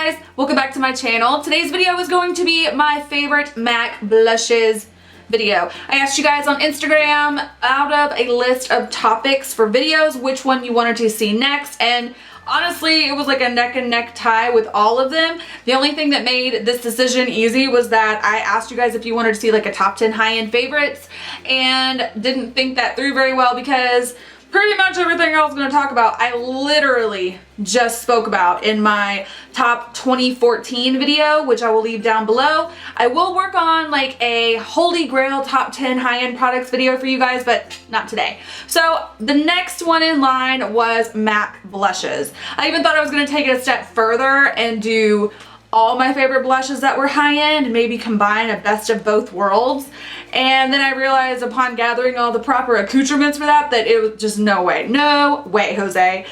guys, welcome back to my channel. Today's video is going to be my favorite MAC blushes video. I asked you guys on Instagram out of a list of topics for videos which one you wanted to see next, and honestly it was like a neck and neck tie with all of them. The only thing that made this decision easy was that I asked you guys if you wanted to see like a top 10 high-end favorites, and didn't think that through very well because pretty much everything I was going to talk about I literally just spoke about in my top 2014 video, which I will leave down below. I will work on like a holy grail top 10 high-end products video for you guys, but not today. So the next one in line was MAC blushes. I even thought I was going to take it a step further and do all my favorite blushes that were high-end, maybe combine a best of both worlds. And then I realized upon gathering all the proper accoutrements for that it was just no way, Jose.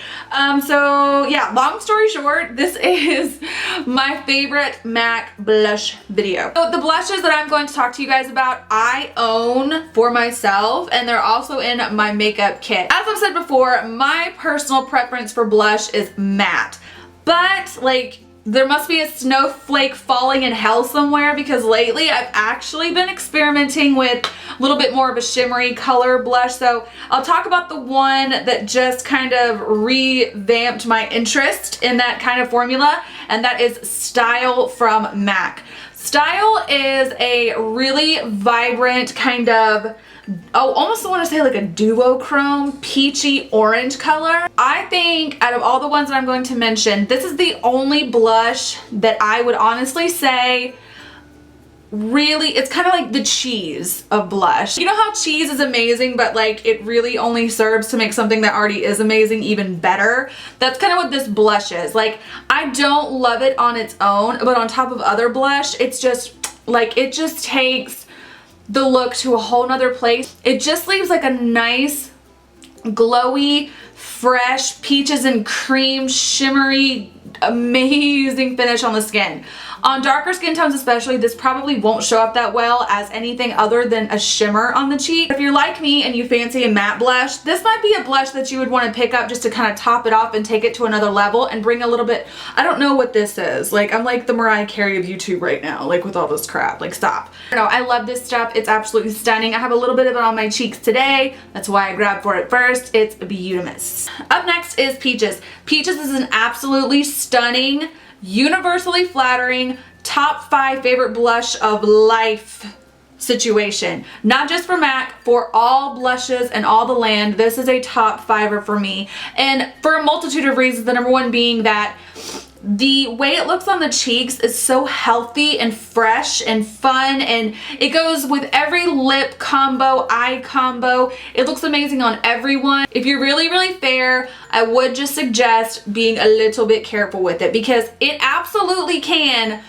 So yeah, long story short, this is my favorite MAC blush video. So the blushes that I'm going to talk to you guys about, I own for myself, and they're also in my makeup kit. As I've said before, my personal preference for blush is matte, but like, there must be a snowflake falling in hell somewhere, because lately I've actually been experimenting with a little bit more of a shimmery color blush. So I'll talk about the one that just kind of revamped my interest in that kind of formula, and that is Style from MAC. Style is a really vibrant kind of, almost want to say like a duochrome peachy orange color. I think out of all the ones that I'm going to mention, this is the only blush that I would honestly say really, it's kind of like the cheese of blush. You know how cheese is amazing, but like it really only serves to make something that already is amazing even better? That's kind of what this blush is. Like, I don't love it on its own, but on top of other blush, it's just like, it just takes the look to a whole nother place. It just leaves like a nice, glowy, fresh, peaches and cream, shimmery, amazing finish on the skin. On darker skin tones especially, this probably won't show up that well as anything other than a shimmer on the cheek. If you're like me and you fancy a matte blush, this might be a blush that you would want to pick up just to kind of top it off and take it to another level and bring a little bit, I don't know what this is. Like, I'm like the Mariah Carey of YouTube right now, like with all this crap, like stop. No, I love this stuff. It's absolutely stunning. I have a little bit of it on my cheeks today. That's why I grabbed for it first. It's beautimous. Up next is Peaches. Peaches is an absolutely stunning, universally flattering, top 5 favorite blush of life situation. Not just for MAC, for all blushes and all the land, this is a top 5er for me. And for a multitude of reasons, the number one being that the way it looks on the cheeks is so healthy and fresh and fun, and it goes with every lip combo, eye combo. It looks amazing on everyone. If you're really, really fair, I would just suggest being a little bit careful with it, because it absolutely can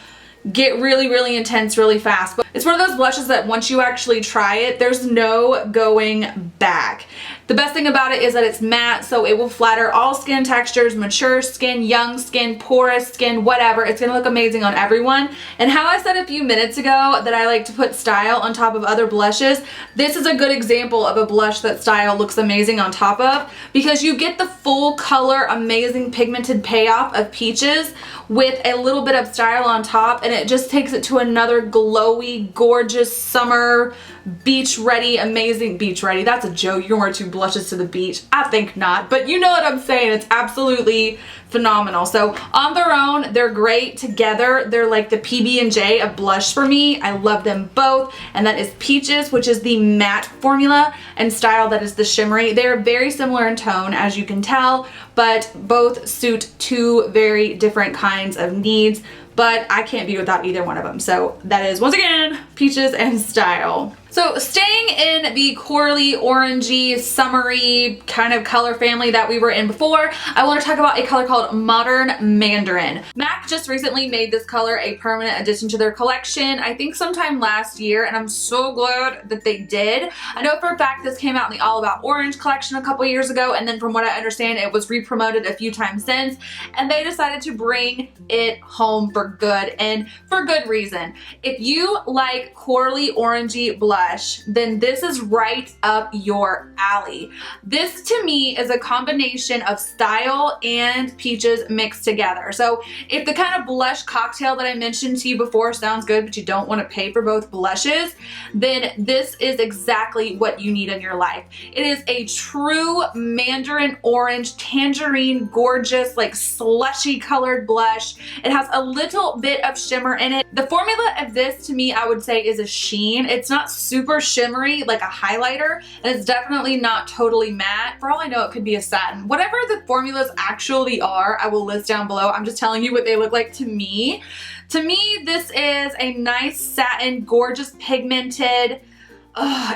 get really, really intense really fast. But it's one of those blushes that once you actually try it, there's no going back. The best thing about it is that it's matte, so it will flatter all skin textures, mature skin, young skin, porous skin, whatever. It's gonna look amazing on everyone. And how I said a few minutes ago that I like to put Style on top of other blushes, this is a good example of a blush that Style looks amazing on top of, because you get the full color, amazing pigmented payoff of Peaches with a little bit of Style on top, and it just takes it to another glowy, gorgeous summer, beach ready, amazing beach ready. That's a joke. You're more two blushes to the beach. I think not, but you know what I'm saying. It's absolutely phenomenal. So on their own, they're great. Together, they're like the PB&J of blush for me. I love them both, and that is Peaches, which is the matte formula, and Style, that is the shimmery. They're very similar in tone, as you can tell, but both suit two very different kinds of needs. But I can't be without either one of them. So that is, once again, Peaches and Style. So staying in the corally, orangey, summery kind of color family that we were in before, I want to talk about a color called Modern Mandarin. MAC just recently made this color a permanent addition to their collection, I think sometime last year, and I'm so glad that they did. I know for a fact this came out in the All About Orange collection a couple years ago, and then from what I understand, it was re-promoted a few times since, and they decided to bring it home for good, and for good reason. If you like corally, orangey blush, blush, then this is right up your alley. This to me is a combination of style and peaches mixed together. So if the kind of blush cocktail that I mentioned to you before sounds good, but you don't want to pay for both blushes, then this is exactly what you need in your life. It is a true mandarin orange, tangerine, gorgeous, like slushy colored blush. It has a little bit of shimmer in it. The formula of this to me, I would say, is a sheen. It's not super shimmery like a highlighter, and it's definitely not totally matte. For all I know, it could be a satin. Whatever the formulas actually are, I will list down below. I'm just telling you what they look like to me. To me, this is a nice satin, gorgeous pigmented.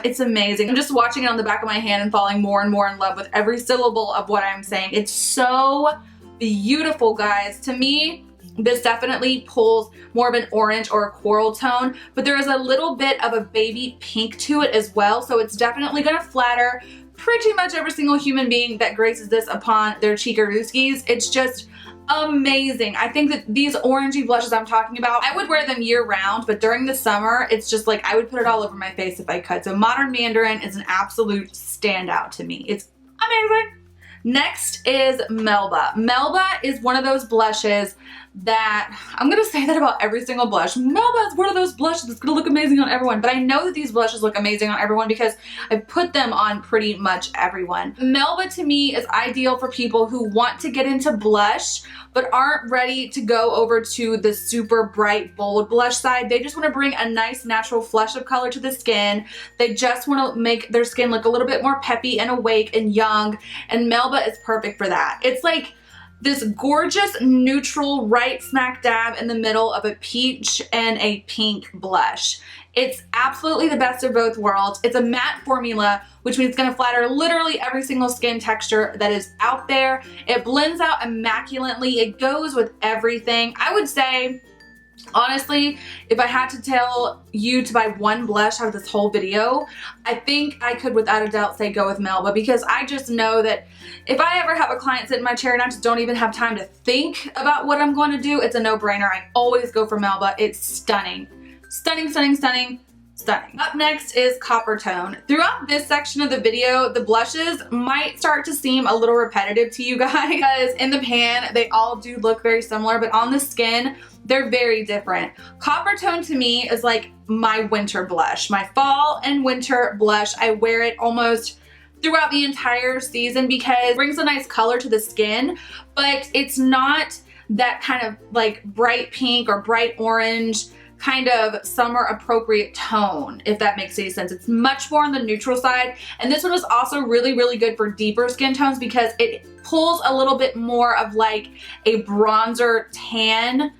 It's amazing. I'm just watching it on the back of my hand and falling more and more in love with every syllable of what I'm saying. It's so beautiful, guys. To me, this definitely pulls more of an orange or a coral tone, but there is a little bit of a baby pink to it as well, so it's definitely gonna flatter pretty much every single human being that graces this upon their cheekarooskies. It's just amazing. I think that these orangey blushes I'm talking about, I would wear them year round, but during the summer, it's just like I would put it all over my face if I could. So Modern Mandarin is an absolute standout to me. It's amazing. Next is Melba. Melba is one of those blushes that, I'm gonna say that about every single blush. Melba is one of those blushes that's gonna look amazing on everyone, but I know that these blushes look amazing on everyone because I put them on pretty much everyone. Melba to me is ideal for people who want to get into blush but aren't ready to go over to the super bright, bold blush side. They just wanna bring a nice natural flush of color to the skin. They just wanna make their skin look a little bit more peppy and awake and young, and Melba is perfect for that. It's like this gorgeous neutral right smack dab in the middle of a peach and a pink blush. It's absolutely the best of both worlds. It's a matte formula, which means it's gonna flatter literally every single skin texture that is out there. It blends out immaculately. It goes with everything. I would say, honestly, if I had to tell you to buy one blush out of this whole video, I think I could without a doubt say go with Melba, because I just know that if I ever have a client sit in my chair and I just don't even have time to think about what I'm going to do, it's a no-brainer. I always go for Melba. It's stunning. Stunning, stunning, stunning, stunning. Up next is Coppertone. Throughout this section of the video, the blushes might start to seem a little repetitive to you guys because in the pan, they all do look very similar, but on the skin, they're very different. Coppertone to me is like my winter blush, my fall and winter blush. I wear it almost throughout the entire season because it brings a nice color to the skin, but it's not that kind of like bright pink or bright orange kind of summer appropriate tone, if that makes any sense. It's much more on the neutral side. And this one is also really, really good for deeper skin tones because it pulls a little bit more of like a bronzer tan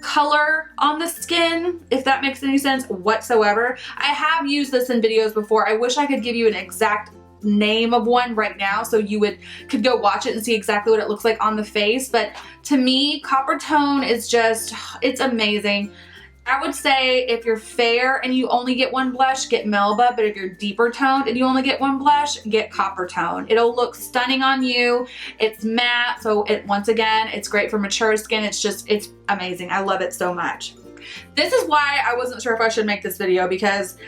color on the skin, if that makes any sense whatsoever. I have used this in videos before. I wish I could give you an exact name of one right now so you could go watch it and see exactly what it looks like on the face. But to me, Coppertone is just, it's amazing. I would say if you're fair and you only get one blush, get Melba, but if you're deeper toned and you only get one blush, get Coppertone. It'll look stunning on you. It's matte, so once again, it's great for mature skin. It's amazing. I love it so much. This is why I wasn't sure if I should make this video, because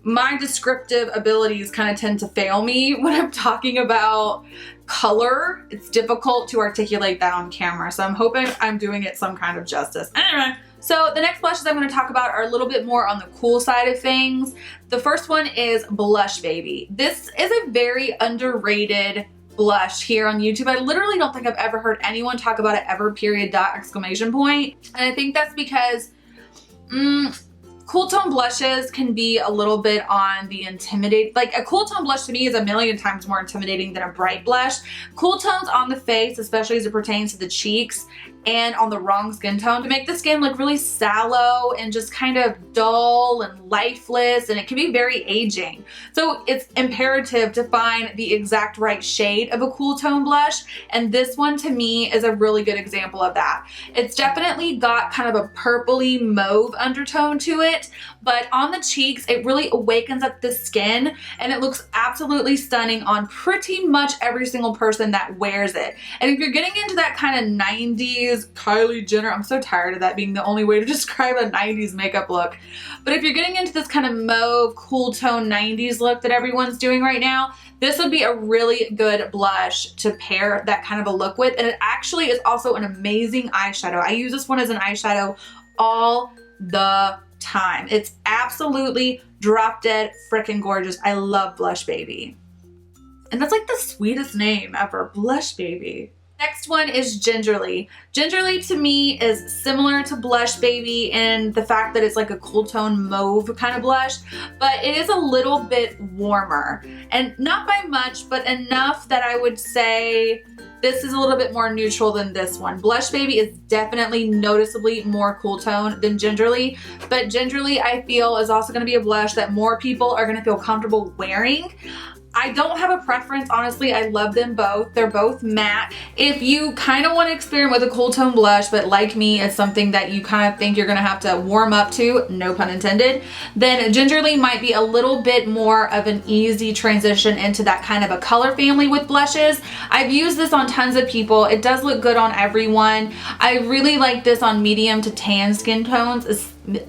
my descriptive abilities kind of tend to fail me when I'm talking about color. It's difficult to articulate that on camera, so I'm hoping I'm doing it some kind of justice. Anyway, so the next blushes I'm going to talk about are a little bit more on the cool side of things. The first one is Blush Baby. This is a very underrated blush here on YouTube. I literally don't think I've ever heard anyone talk about it ever, period, dot, exclamation point. And I think that's because cool tone blushes can be a little bit on the intimidating, like a cool tone blush to me is a million times more intimidating than a bright blush. Cool tones on the face, especially as it pertains to the cheeks and on the wrong skin tone, to make the skin look really sallow and just kind of dull and lifeless, and it can be very aging. So it's imperative to find the exact right shade of a cool tone blush, and this one to me is a really good example of that. It's definitely got kind of a purpley mauve undertone to it, but on the cheeks it really awakens up the skin and it looks absolutely stunning on pretty much every single person that wears it. And if you're getting into that kind of 90s 90s Kylie Jenner. I'm so tired of that being the only way to describe a 90s makeup look. But if you're getting into this kind of mauve, cool tone 90s look that everyone's doing right now, this would be a really good blush to pair that kind of a look with. And it actually is also an amazing eyeshadow. I use this one as an eyeshadow all the time. It's absolutely drop dead freaking gorgeous. I love Blush Baby. And that's like the sweetest name ever, Blush Baby. Next one is Gingerly. Gingerly to me is similar to Blush Baby in the fact that it's like a cool tone mauve kind of blush, but it is a little bit warmer. And not by much, but enough that I would say this is a little bit more neutral than this one. Blush Baby is definitely noticeably more cool tone than Gingerly, but Gingerly I feel is also gonna be a blush that more people are gonna feel comfortable wearing. I don't have a preference, honestly. I love them both. They're both matte. If you kind of want to experiment with a cool tone blush, but like me, it's something that you kind of think you're going to have to warm up to, no pun intended, then Gingerly might be a little bit more of an easy transition into that kind of a color family with blushes. I've used this on tons of people. It does look good on everyone. I really like this on medium to tan skin tones.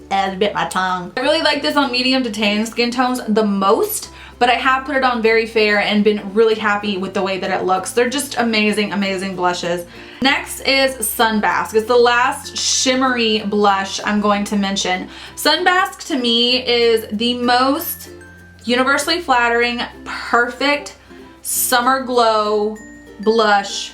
I bit my tongue. I really like this on medium to tan skin tones the most, but I have put it on very fair and been really happy with the way that it looks. They're just amazing, amazing blushes. Next is Sunbask. It's the last shimmery blush I'm going to mention. Sunbask to me is the most universally flattering, perfect summer glow blush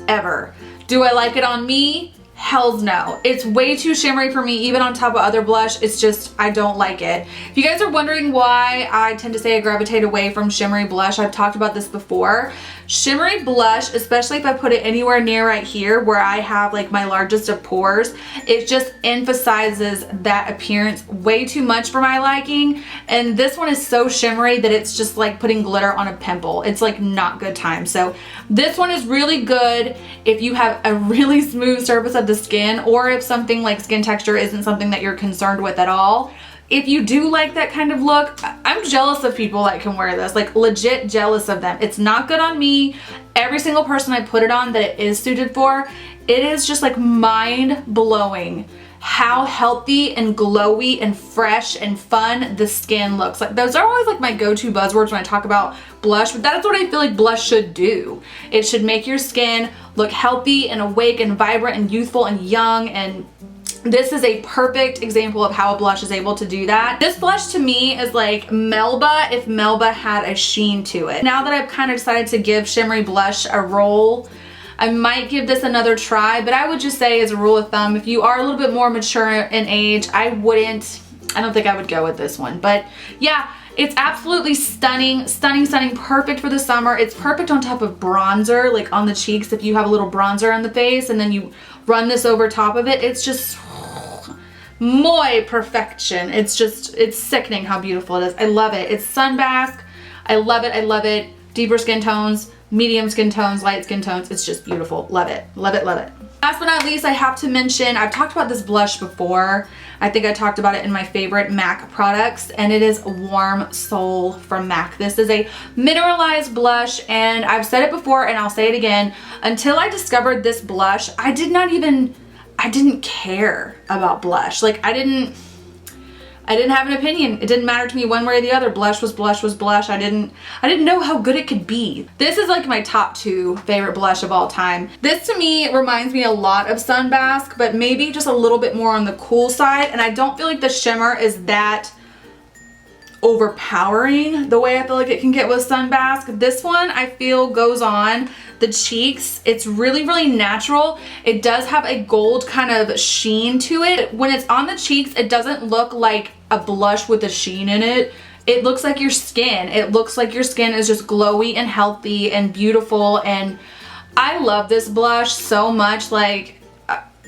ever. Do I like it on me? Hells no. It's way too shimmery for me, even on top of other blush. It's just, I don't like it. If you guys are wondering why I tend to say I gravitate away from shimmery blush, I've talked about this before. Shimmery blush, especially if I put it anywhere near right here where I have like my largest of pores, it just emphasizes that appearance way too much for my liking. And this one is so shimmery that it's just like putting glitter on a pimple. It's like not good time. So this one is really good if you have a really smooth surface of the skin, or if something like skin texture isn't something that you're concerned with at all. If you do like that kind of look, I'm jealous of people that can wear this, like legit jealous of them. It's not good on me. Every single person I put it on that it is suited for, it is just like mind blowing how healthy and glowy and fresh and fun the skin looks. Like those are always like my go-to buzzwords when I talk about blush, but that's what I feel like blush should do. It should make your skin look healthy and awake and vibrant and youthful and young, and this is a perfect example of how a blush is able to do that. This blush to me is like Melba if Melba had a sheen to it. Now that I've kind of decided to give shimmery blush a roll, I might give this another try, but I would just say as a rule of thumb, if you are a little bit more mature in age, I don't think I would go with this one. But yeah, it's absolutely stunning, stunning, stunning, perfect for the summer. It's perfect on top of bronzer, like on the cheeks if you have a little bronzer on the face and then you run this over top of it. It's just muy perfection. It's sickening how beautiful it is. I love it. It's Sunbask. I love it. I love it. Deeper skin tones, medium skin tones, light skin tones. It's just beautiful. Love it. Love it. Love it. Last but not least, I have to mention, I've talked about this blush before. I think I talked about it in my favorite MAC products, and it is Warm Soul from MAC. This is a mineralized blush, and I've said it before and I'll say it again. Until I discovered this blush, I didn't care about blush. Like I didn't have an opinion. It didn't matter to me one way or the other. Blush was blush was blush. I didn't know how good it could be. This is like my top 2 favorite blush of all time. This to me reminds me a lot of Sunbask, but maybe just a little bit more on the cool side. And I don't feel like the shimmer is that overpowering the way I feel like it can get with Sunbask. This one I feel goes on the cheeks. It's really, really natural. It does have a gold kind of sheen to it. When it's on the cheeks, it doesn't look like a blush with a sheen in it. It looks like your skin. It looks like your skin is just glowy and healthy and beautiful, and I love this blush so much. Like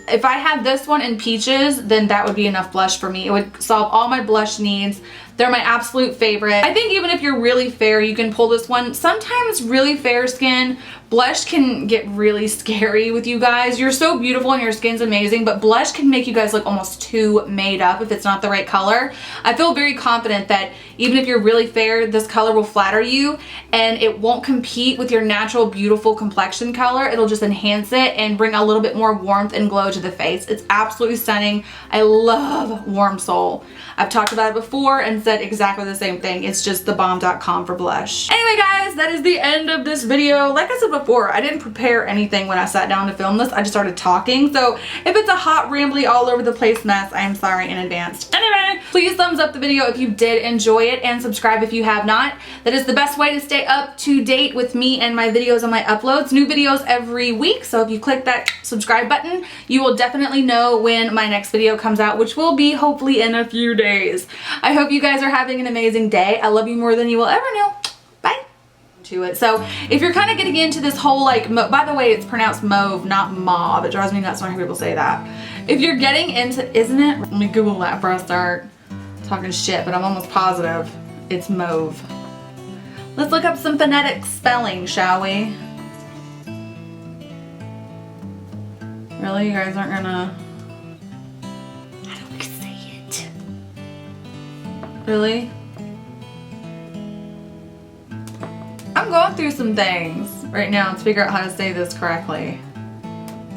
if I had this one in Peaches, then that would be enough blush for me. It would solve all my blush needs. They're my absolute favorite. I think even if you're really fair, you can pull this one. Sometimes really fair skin, blush can get really scary with you guys. You're so beautiful and your skin's amazing, but blush can make you guys look almost too made up if it's not the right color. I feel very confident that even if you're really fair, this color will flatter you and it won't compete with your natural beautiful complexion color. It'll just enhance it and bring a little bit more warmth and glow to the face. It's absolutely stunning. I love Warm Soul. I've talked about it before and said exactly the same thing. It's just thebomb.com for blush. Anyway guys, that is the end of this video. Like I said before, I didn't prepare anything when I sat down to film this. I just started talking. So if it's a hot, rambly, all over the place mess, I am sorry in advance. Anyway, please thumbs up the video if you did enjoy it and subscribe if you have not. That is the best way to stay up to date with me and my videos and my uploads. New videos every week. So if you click that subscribe button, you will definitely know when my next video comes out, which will be hopefully in a few days. I hope you guys are having an amazing day. I love you more than you will ever know. Bye. To it. So if you're kind of getting into this whole like, by the way, it's pronounced mauve, not mauve. It drives me nuts when I hear people say that. If you're getting into, isn't it? Let me Google that before I start talking shit, but I'm almost positive it's mauve. Let's look up some phonetic spelling, shall we? Really? You guys aren't gonna... How do we say it? Really? I'm going through some things right now to figure out how to say this correctly.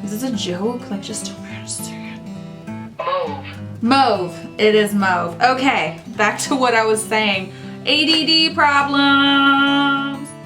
Is this a joke? Like, just don't understand. Mauve. Mauve. It is mauve. Okay, back to what I was saying. ADD problem.